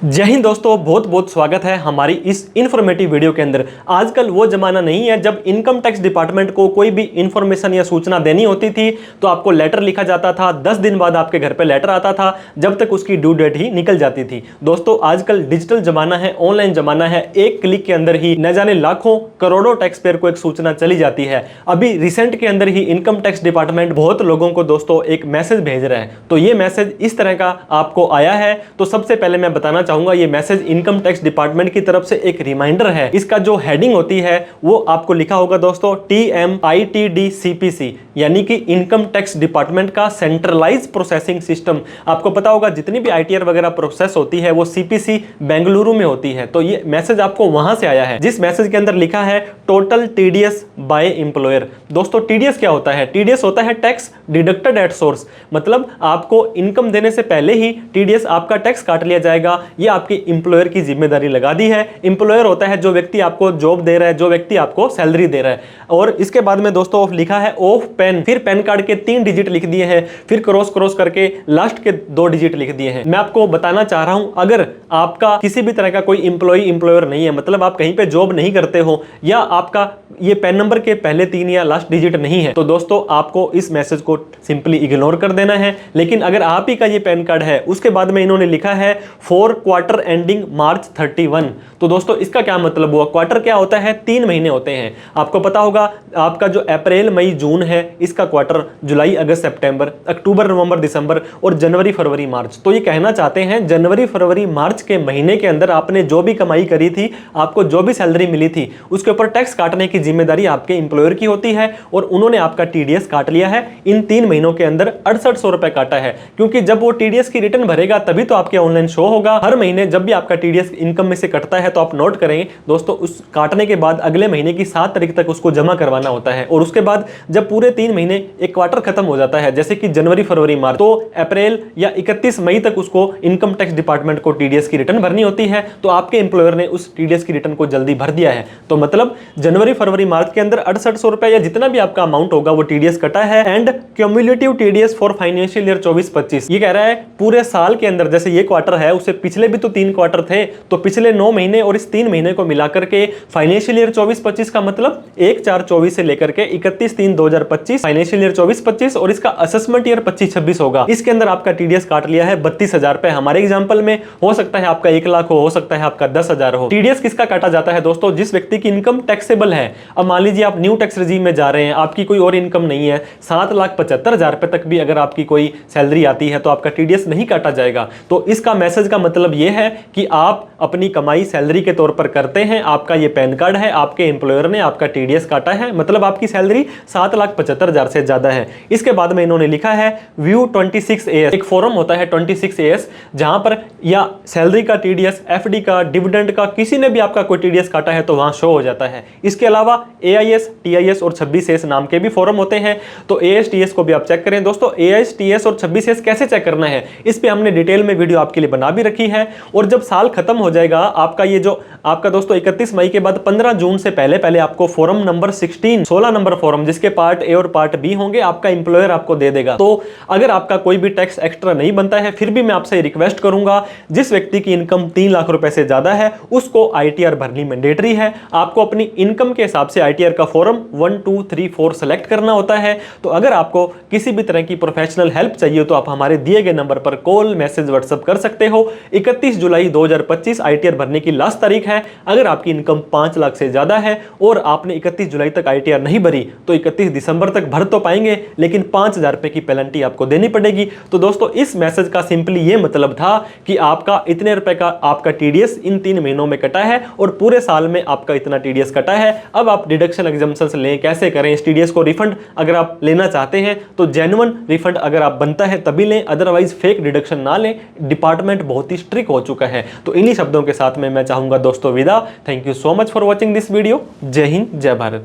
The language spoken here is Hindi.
जय हिंद दोस्तों, बहुत बहुत स्वागत है हमारी इस इन्फॉर्मेटिव वीडियो के अंदर। आजकल वो जमाना नहीं है जब इनकम टैक्स डिपार्टमेंट को कोई भी इंफॉर्मेशन या सूचना देनी होती थी तो आपको लेटर लिखा जाता था, 10 दिन बाद आपके घर पे लेटर आता था, जब तक उसकी ड्यू डेट ही निकल जाती थी। दोस्तों आजकल डिजिटल जमाना है, ऑनलाइन जमाना है, एक क्लिक के अंदर ही न जाने लाखों करोड़ों टैक्स पेयर को एक सूचना चली जाती है। अभी रिसेंट के अंदर ही इनकम टैक्स डिपार्टमेंट बहुत लोगों को दोस्तों एक मैसेज भेज रहा है। तो ये मैसेज इस तरह का आपको आया है। तो सबसे पहले मैं बताना चाहूंगा ये मैसेज इनकम टैक्स डिपार्टमेंट की तरफ से एक रिमाइंडर है। इसका जो हेडिंग होती है वो आपको लिखा होगा दोस्तों TMITD-CPC, यानी कि इनकम टैक्स डिपार्टमेंट का सेंट्रलाइज प्रोसेसिंग सिस्टम। आपको पता होगा जितनी भी ITR वगैरह प्रोसेस होती है वो CPC बेंगलुरु में होती है। तो ये मैसेज आपको वहां से आया है, जिस मैसेज के अंदर लिखा है टोटल TDS बाय एम्प्लॉयर। दोस्तों TDS क्या होता है? TDS होता है टैक्स डिडक्टेड एट सोर्स, मतलब आपको इनकम देने से पहले ही TDS आपका टैक्स काट लिया जाएगा। ये आपकी इंप्लॉयर की जिम्मेदारी लगा दी है। इंप्लॉयर होता है जो व्यक्ति आपको जॉब दे रहा है, जो व्यक्ति आपको सैलरी दे रहा है। और इसके बाद में दोस्तों लिखा है ऑफ पेन, फिर पैन कार्ड के 3 डिजिट लिख दिए हैं, फिर क्रॉस करके लास्ट के 2 डिजिट लिख दिए हैं। मैं आपको बताना चाह रहा हूं, अगर आपका किसी भी तरह का कोई इंप्लॉयर नहीं है, मतलब आप कहीं पे जॉब नहीं करते हो, या आपका ये पैन नंबर के पहले 3 या लास्ट डिजिट नहीं है, तो दोस्तों आपको इस मैसेज को सिंपली इग्नोर कर देना है। लेकिन अगर आप ही का ये पैन कार्ड है, उसके बाद में इन्होंने लिखा है फॉर क्वार्टर एंडिंग March 31, तो दोस्तों इसका क्या मतलब हुआ? क्वार्टर क्या होता है? 3 महीने होते हैं। आपको पता होगा आपका जो अप्रैल मई जून है इसका क्वार्टर जुलाई अगस्त सितंबर, अक्टूबर नवंबर दिसंबर और जनवरी फरवरी मार्च। तो ये कहना चाहते हैं जनवरी फरवरी मार्च के महीने के अंदर आपने जो भी कमाई करी थी, आपको जो भी सैलरी मिली थी, उसके ऊपर टैक्स काटने की जिम्मेदारी आपके इंप्लॉयर की होती है। और उन्होंने आपका TDS काट लिया है। इन 3 महीनों के अंदर 6800 रुपए काटा है, क्योंकि जब वो TDS की रिटर्न भरेगा तभी तो आपके ऑनलाइन शो होगा। हर महीने जब भी आपका TDS इनकम में से कटता है तो आप नोट करें दोस्तों, उस काटने के बाद अगले महीने की 7 तारीख तक उसको जमा करवाना होता है। और उसके बाद जब पूरे 3 महीने एक क्वार्टर खत्म हो जाता है, जैसे कि जनवरी फरवरी मार्च, तो अप्रैल या 31 मई तक उसको इनकम टैक्स डिपार्टमेंट को TDS की रिटर्न भरनी होती है। तो आपके इंप्लॉयर ने उस TDS की रिटर्न को जल्दी भर दिया है, तो मतलब जनवरी फरवरी मार्च के अंदर 6800 रुपए या जितना भी आपका अमाउंट होगा वो TDS कटा है। And cumulative TDS for financial year 24-25, ये कह रहा है पूरे साल के अंदर, जैसे ये क्वार्टर है उससे पिछले भी तो 3 क्वार्टर थे, तो पिछले 9 महीने और इस 3 महीने को मिलाकर के फाइनेंशियल ईयर 24-25 का मतलब 1/4/24 से लेकर के 31/3/2025 फाइनेंशियल ईयर 24-25, और इसका असेसमेंट ईयर 25-26 होगा। इसके अंदर आपका TDS काट लिया है 32,000 रुपए। हमारे एग्जांपल में हो सकता है आपका 1 लाख हो सकता है आपका 10,000 हो। TDS किसका काटा जाता है दोस्तों? जिस व्यक्ति की इनकम टैक्सेबल है। अब मान लीजिए आप न्यू टैक्स रेजिम में जा रहे हैं, आपकी कोई और इनकम नहीं है, 7,75,000 रुपए तक भी अगर आपकी कोई सैलरी आती है तो आपका TDS नहीं काटा जाएगा। तो इसका मैसेज का मतलब यह है कि आप अपनी कमाई सैलरी के तौर पर करते हैं, आपका ये पैन कार्ड है, आपके एम्प्लॉयर ने आपका TDS काटा है, मतलब आपकी सैलरी 7,75,000 से ज्यादा है। इसके बाद में इन्होंने लिखा है व्यू 26AS, एक फॉरम होता है 26AS, जहां पर या सैलरी का TDS, FD का, डिविडेंड का, किसी ने भी आपका कोई TDS काटा है तो वहां शो हो जाता है। इसके अलावा AIS, TIS और 26AS नाम के भी फॉरम होते हैं, तो AIS TS को भी आप चेक करें। दोस्तों AIS TS और 26AS कैसे चेक करना है, इस पे हमने डिटेल में वीडियो आपके लिए बना भी रखी है। और जब साल खत्म हो जाएगा आपका, ये जो आपका दोस्तों 31 मई के बाद 15 जून से पहले आपको फॉर्म नंबर 16 नंबर फॉर्म, जिसके पार्ट ए और पार्ट बी होंगे, आपका इंप्लॉयर आपको दे देगा। तो अगर आपका कोई भी टैक्स एक्स्ट्रा नहीं बनता है, फिर भी मैं आपसे रिक्वेस्ट करूंगा, जिस व्यक्ति की इनकम 3 लाख रुपए से ज्यादा है उसको ITR भरनी मैंडेटरी है। आपको अपनी इनकम के हिसाब से ITR का फॉर्म 1, 2, 3, 4 सेलेक्ट करना होता है। तो अगर आपको किसी भी तरह की प्रोफेशनल हेल्प चाहिए तो आप हमारे दिए गए नंबर पर कॉल, मैसेज, व्हाट्सएप कर सकते हो। 31 जुलाई 2025 ITR भरने की लास्ट तारीख है। अगर आपकी इनकम 5 लाख से ज्यादा है और आपने 31 जुलाई तक ITR नहीं भरी तो 31 दिसंबर तक भर तो पाएंगे, लेकिन 5,000 रुपए की पेनल्टी आपको देनी पड़ेगी। तो दोस्तों इस मैसेज का सिंपली ये मतलब था कि आपका इतने रुपए का आपका TDS इन 3 महीनों में कटा है और पूरे साल में आपका इतना TDS कटा है। अब आप डिडक्शन एग्जम्पशन लें, कैसे करें इस TDS को? रिफंड अगर आप लेना चाहते हैं तो जेन्युइन रिफंड अगर आप बनता है तभी लें, अदरवाइज फेक डिडक्शन ना लें। डिपार्टमेंट बहुत ही स्ट्रिक्ट हो चुका है। तो इन्हीं शब्दों के साथ में मैं चाहूंगा दोस्तों विदा। Thank you so much for watching this video. जय हिंद, जय भारत।